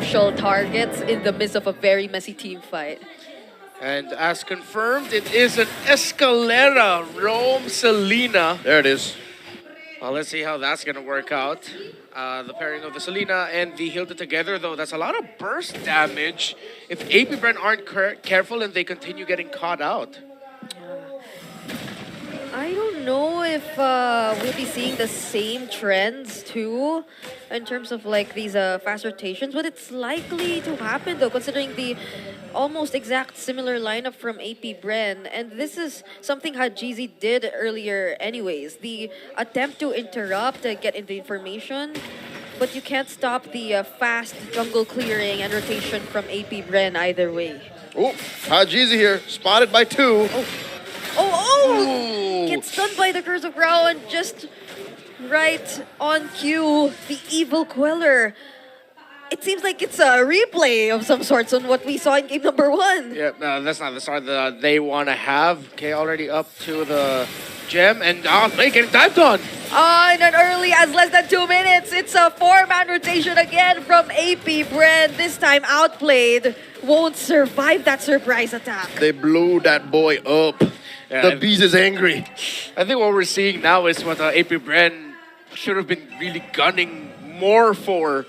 crucial targets in the midst of a very messy team fight. And as confirmed, it is an Escalera Rome Selena. There it is. Well, let's see how that's going to work out. The pairing of the Selena and the Hilda together, though, that's a lot of burst damage if AP Bren aren't careful and they continue getting caught out. I don't know if we'll be seeing the same trends too in terms of like these fast rotations, but it's likely to happen though, considering the almost exact similar lineup from AP Bren. And this is something Hajizi did earlier anyways. The attempt to interrupt, get into information, but you can't stop the fast jungle clearing and rotation from AP Bren either way. Oh, Hajizi here, spotted by 2. Oh! Gets stunned by the Curse of Grau and just right on cue, the Evil Queller. It seems like it's a replay of some sorts on what we saw in game number 1. Yeah, no, that's not the start that they want to have. Okay, already up to the gem and getting dived on. In an early as less than 2 minutes, it's a 4-man rotation again from AP Bren. This time outplayed, won't survive that surprise attack. They blew that boy up. Yeah, the Beast is angry. I think what we're seeing now is what AP Bren should have been really gunning more for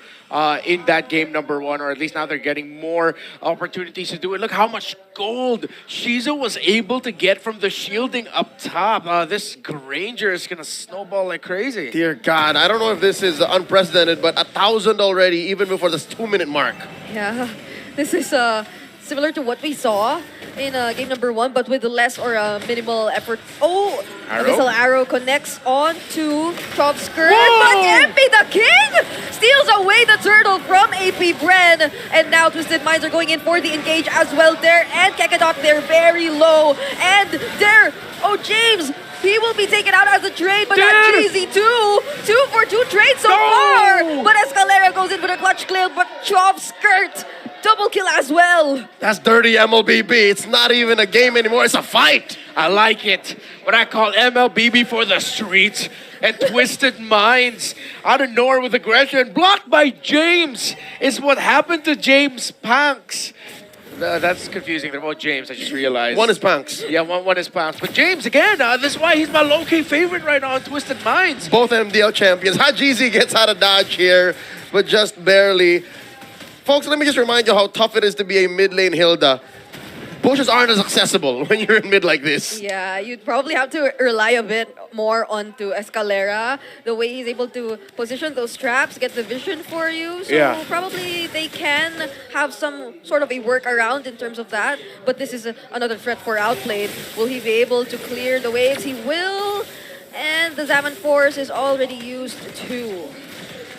in that game number 1, or at least now they're getting more opportunities to do it. Look how much gold Shizu was able to get from the shielding up top. This Granger is going to snowball like crazy. Dear God, I don't know if this is unprecedented, but 1,000 already, even before this 2-minute mark. Yeah, this is similar to what we saw in game number 1, but with less or minimal effort. Oh, a missile arrow connects on to Chop Skirt, but MP the King steals away the turtle from AP Bren, and now Twisted Minds are going in for the engage as well there, and Kekadot, they're very low, and there, James, he will be taken out as a trade, but not Cheesy too. 2 for 2 trades so far, but Escalera goes in for the clutch kill, but Chop Skirt double kill as well. That's dirty MLBB. It's not even a game anymore. It's a fight. I like it. What I call MLBB for the streets. And Twisted Minds out of nowhere with aggression. Blocked by James is what happened to James Panks. That's confusing. They're both James, I just realized. One is Panks. Yeah, one is Panks. But James, again, this is why he's my low-key favorite right now on Twisted Minds. Both MDL champions. Hajizi gets out of dodge here, but just barely. Folks, let me just remind you how tough it is to be a mid-lane Hilda. Bushes aren't as accessible when you're in mid like this. Yeah, you'd probably have to rely a bit more onto Escalera, the way he's able to position those traps, get the vision for you. So probably they can have some sort of a workaround in terms of that. But this is another threat for Outplayed. Will he be able to clear the waves? He will. And the Zaman Force is already used too.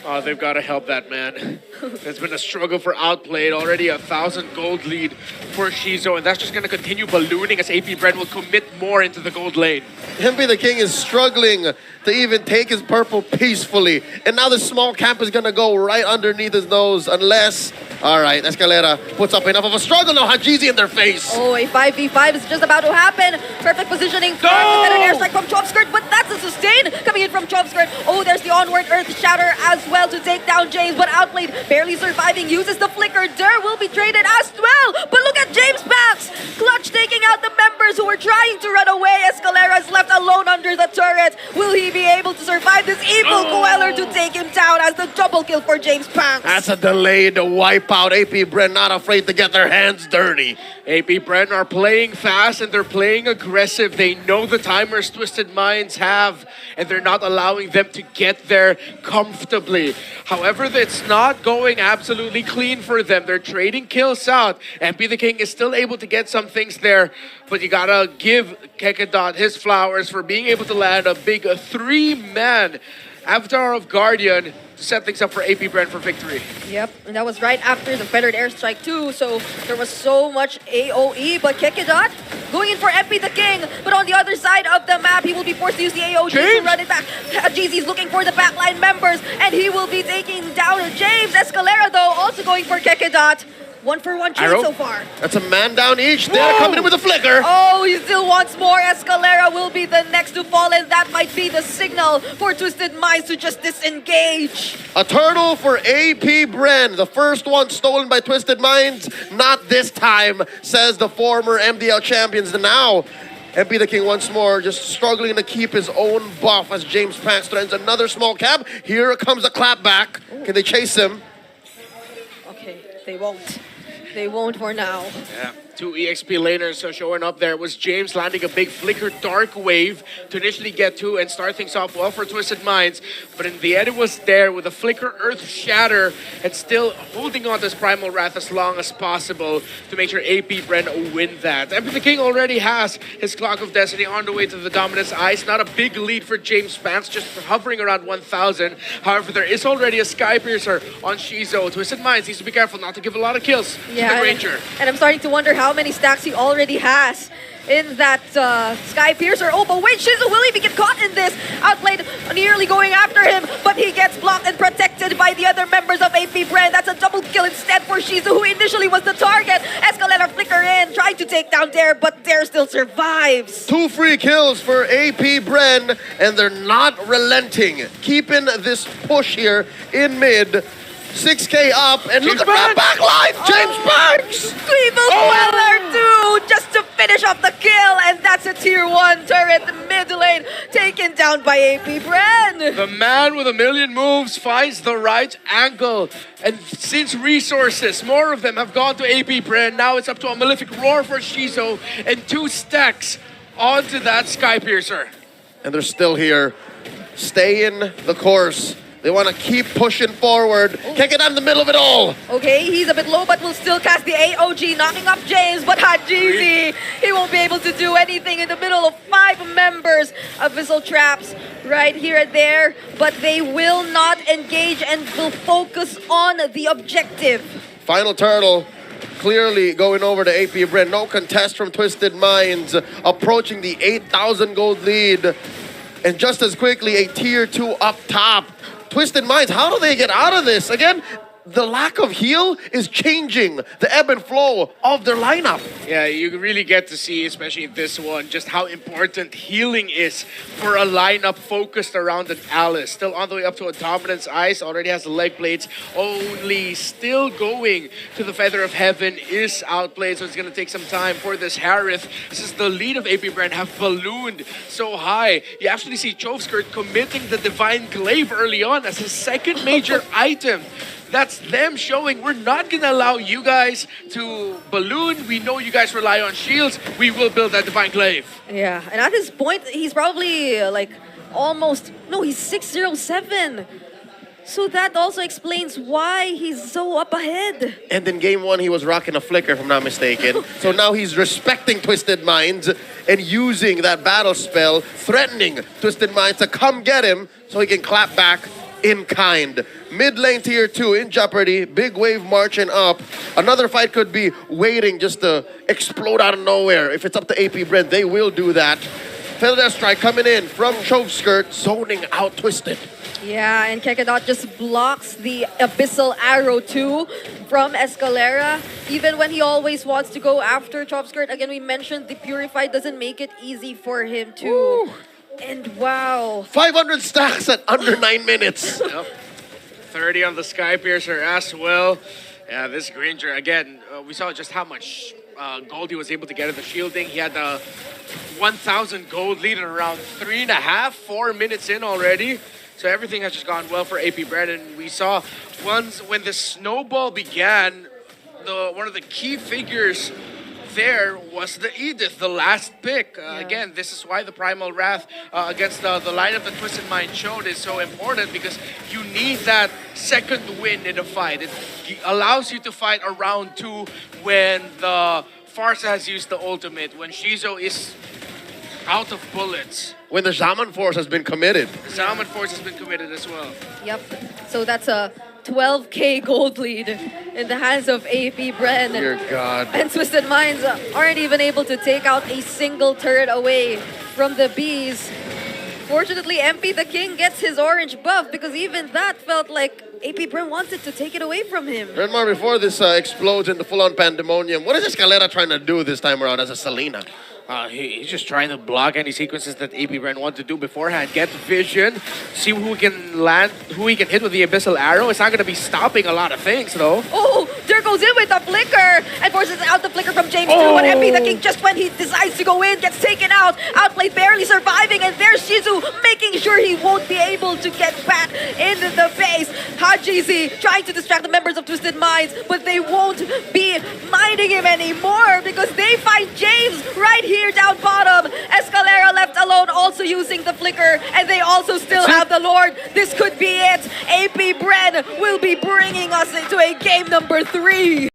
Oh, they've got to help that man. It's been a struggle for Outplayed. Already 1,000 gold lead for Shizu, and that's just going to continue ballooning as AP Bren will commit more into the gold lane. MP the King is struggling to even take his purple peacefully. And now the small camp is going to go right underneath his nose unless... All right, Escalera puts up enough of a struggle. Now Hajizi in their face. Oh, a 5v5 is just about to happen. Perfect positioning for an airstrike from Chop Skirt, but that's a sustain coming in from Chop Skirt. Oh, there's the onward Earth Shatter as well to take down James, but Outplayed barely surviving, uses the flicker. Der will be traded as well, but look at James Pax. Clutch taking out the members who were trying to run away. Escalera is left alone under the turret. Will he be able to survive this Evil Queller to take him down as the double kill for James Pax? That's a delayed wipeout. AP Bren not afraid to get their hands dirty. AP Bren are playing fast and they're playing aggressive. They know the timers Twisted Minds have, and they're not allowing them to get there comfortably. However, it's not going absolutely clean for them. They're trading kills out. MP the King is still able to get some things there, but you gotta give Kekadot his flowers for being able to land a big 3-man Avatar of Guardian to set things up for AP Bren for victory. Yep, and that was right after the feathered airstrike too, so there was so much AoE, but Kekadot going in for MP the King, but on the other side of the map, he will be forced to use the AoE to run it back. Jeezy's looking for the backline members, and he will be taking down James. Escalera, though, also going for Kekadot. 1-for-1 trade Arrow? so far. That's a man down each. They're coming in with a flicker. Oh, he still wants more. Escalera will be the next to fall, and that might be the signal for Twisted Minds to just disengage. A turtle for AP Bren. The first one stolen by Twisted Minds. Not this time, says the former MDL champions. And now, MP the King once more just struggling to keep his own buff as James Pax threatens another small cap. Here comes a clap back. Can they chase him? Okay, they won't. They won't for now. Yeah, 2 EXP laners so showing up there was James landing a big flicker dark wave to initially get 2 and start things off well for Twisted Minds. But in the end it was there with a flicker earth shatter and still holding on to his primal wrath as long as possible to make sure AP Bren win that. MP the King already has his Clock of Destiny on the way to the Dominance Ice. Not a big lead for James Spence, just hovering around 1,000. However, there is already a Sky Piercer on Shizo. Twisted Minds needs to be careful not to give a lot of kills to the Ranger. And I'm starting to wonder how many stacks he already has in that Sky Piercer. Oh, but wait, Shizu will even get caught in this. Outplayed, nearly going after him, but he gets blocked and protected by the other members of AP Bren. That's a double kill instead for Shizu, who initially was the target. Escalera flicker in, trying to take down Dare, but Dare still survives. 2 free kills for AP Bren, and they're not relenting. Keeping this push here in mid. 6K up, and look at that backline! James Banks! Cleveland Weller 2 just to finish off the kill, and that's a tier 1 turret mid lane taken down by AP Bren. The man with a million moves finds the right angle. And since resources, more of them have gone to AP Bren, now it's up to a Malefic Roar for Shizo and 2 stacks onto that Sky Piercer. And they're still here. Stay in the course. They want to keep pushing forward. Can't get out in the middle of it all. Okay, he's a bit low, but will still cast the AOG, knocking off James, but Hajizi, he won't be able to do anything in the middle of 5 members. Abyssal traps right here and there, but they will not engage and will focus on the objective. Final turtle. Clearly going over to AP Bren. No contest from Twisted Minds. Approaching the 8,000 gold lead. And just as quickly, a tier 2 up top. Twisted Minds, how do they get out of this? Again, the lack of heal is changing the ebb and flow of their lineup. Yeah, you really get to see, especially in this one, just how important healing is for a lineup focused around an Alice. Still on the way up to a Dominance Ice, already has the leg plates, only still going to the Feather of Heaven, is outplayed, so it's going to take some time for this Harith. Since the lead of AP Bren have ballooned so high, you actually see Twested committing the Divine Glaive early on as his second major item. That's them showing we're not going to allow you guys to balloon. We know you guys rely on shields. We will build that Divine Glaive. Yeah, and at this point, he's probably like almost, no, he's 607. So that also explains why he's so up ahead. And in game 1, he was rocking a flicker, if I'm not mistaken. So now he's respecting Twisted Minds and using that battle spell, threatening Twisted Minds to come get him so he can clap back in kind. Mid lane tier 2 in jeopardy. Big wave marching up. Another fight could be waiting just to explode out of nowhere. If it's up to AP Bren, they will do that. Feather Strike coming in from Twested, zoning out Twisted. Yeah, and Kekadot just blocks the Abyssal Arrow too from Escalera. Even when he always wants to go after Twested. Again, we mentioned the Purify doesn't make it easy for him too. Woo. And wow. 500 stacks at under 9 minutes. Yep. 30 on the Sky Piercer as well. Yeah, this Granger, again, we saw just how much gold he was able to get in the shielding. He had the 1,000 gold lead in around 3.5, 4 minutes in already. So everything has just gone well for AP Bren. And we saw when the snowball began, one of the key figures there was the Edith, the last pick. Again, this is why the Primal Wrath against the lineup that Twisted Mind showed is so important, because you need that second win in a fight. It allows you to fight a round 2 when the Farsa has used the ultimate, when Shizo is out of bullets. When the Shaman Force has been committed. The Shaman Force has been committed as well. Yep. So that's a 12K gold lead in the hands of AP Bren. Dear God. And Twisted Minds aren't even able to take out a single turret away from the bees. Fortunately, MP the King gets his orange buff, because even that felt like AP Bren wanted to take it away from him. Renmar, before this explodes into full-on pandemonium, what is Escalera trying to do this time around as a Selena? He's just trying to block any sequences that AP Bren wanted to do beforehand. Get vision, see who can land, who he can hit with the Abyssal Arrow. It's not going to be stopping a lot of things, though. Oh, there goes in with the flicker and forces out the flicker from James too. But MP the King, just when he decides to go in, gets taken out. Outplayed, barely surviving, and there's Shizu making sure he won't be able to get back into the base. Hajizi trying to distract the members of Twisted Minds, but they won't be minding him anymore because they find James right here down bottom. Escalera left alone, also using the flicker, and they also still have the Lord. This could be it. AP Bren will be bringing us into a game number 3.